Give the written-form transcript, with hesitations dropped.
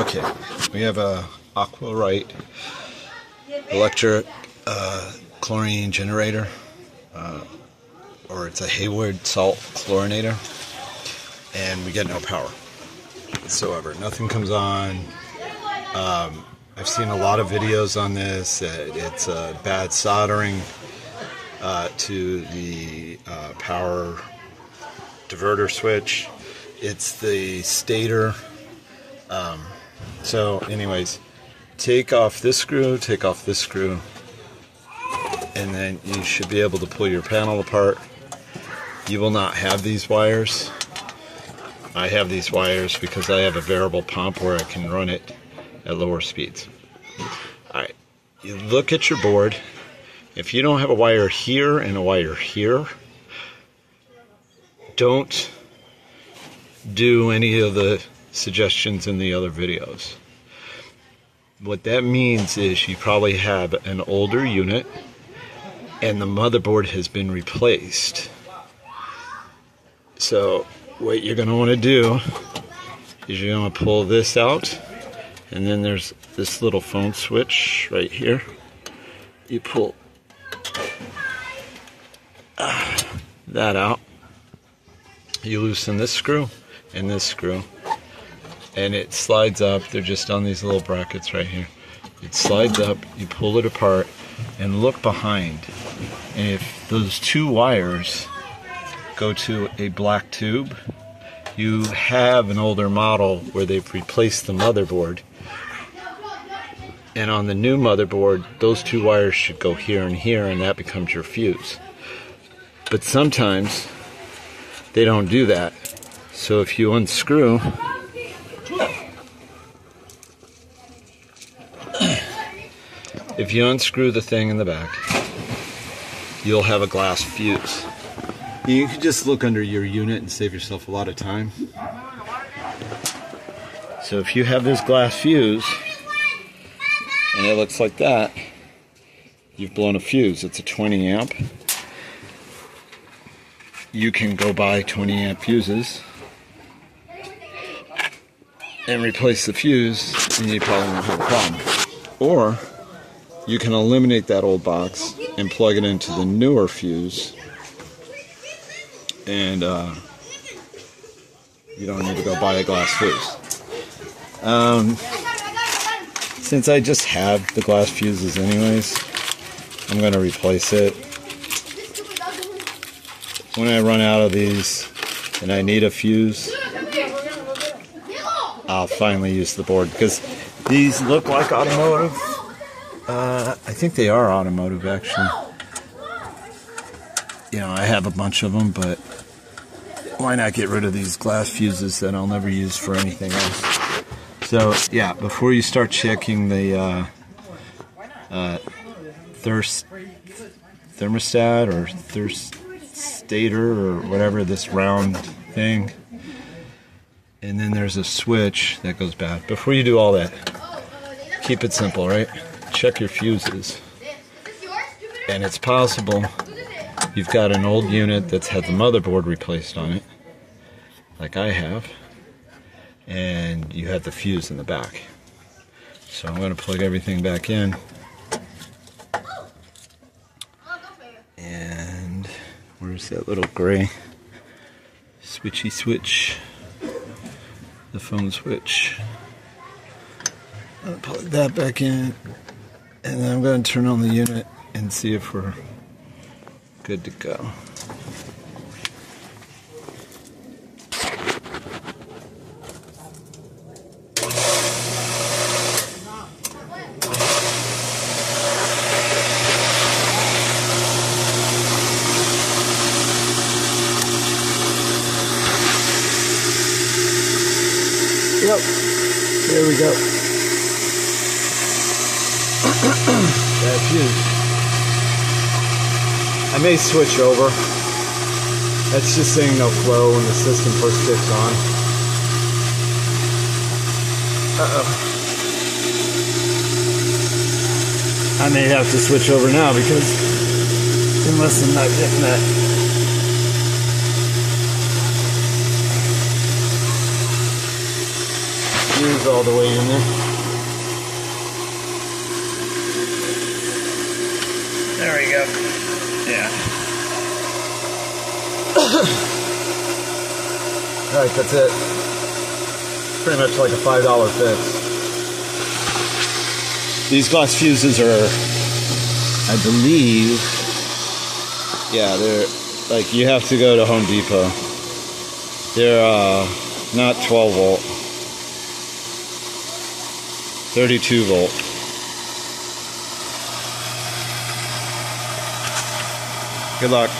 Okay, we have a Aqua Rite electric chlorine generator, or it's a Hayward salt chlorinator, and we get no power whatsoever. Nothing comes on. I've seen a lot of videos on this. It's bad soldering to the power diverter switch. It's the stator. So anyways, take off this screw, and then you should be able to pull your panel apart. You will not have these wires. I have these wires because I have a variable pump where I can run it at lower speeds. Alright, you look at your board. If you don't have a wire here and a wire here, don't do any of the suggestions in the other videos. What that means is you probably have an older unit and the motherboard has been replaced. So what you're going to want to do is you're going to pull this out, and then there's this little phone switch right here. You pull that out, you loosen this screw and this screw, and it slides up. They're just on these little brackets right here. It slides up, you pull it apart, and look behind. And if those two wires go to a black tube, you have an older model where they've replaced the motherboard. And on the new motherboard, those two wires should go here and here, and that becomes your fuse. But sometimes they don't do that. So if you unscrew, the thing in the back, you'll have a glass fuse. You can just look under your unit and save yourself a lot of time. So if you have this glass fuse and it looks like that, you've blown a fuse. It's a 20 amp. You can go buy 20 amp fuses and replace the fuse, and you probably won't have a problem. Or you can eliminate that old box and plug it into the newer fuse, and you don't need to go buy a glass fuse. Since I just have the glass fuses anyways, I'm going to replace it. When I run out of these and I need a fuse, I'll finally use the board, because these look like automotive. I think they are automotive, actually. You know, I have a bunch of them, but why not get rid of these glass fuses that I'll never use for anything else? So, yeah, before you start checking the thermostat or stator or whatever, this round thing, and then there's a switch that goes bad. Before you do all that, keep it simple, right? Check your fuses. And it's possible you've got an old unit that's had the motherboard replaced on it, like I have, and you have the fuse in the back. So I'm going to plug everything back in. And where's that little gray switchy switch? The phone switch. I'll plug that back in, and then I'm going to turn on the unit and see if we're good to go. Yep, there we go. That fuse. I may switch over. That's just saying no flow when the system first kicks on. I may have to switch over now, because unless I'm not getting that fuse all the way in there. There we go. Yeah. Alright, that's it. Pretty much like a $5 fix. These glass fuses are, I believe, yeah, they're like, you have to go to Home Depot. They're not 12 volt, 32 volt. Good luck.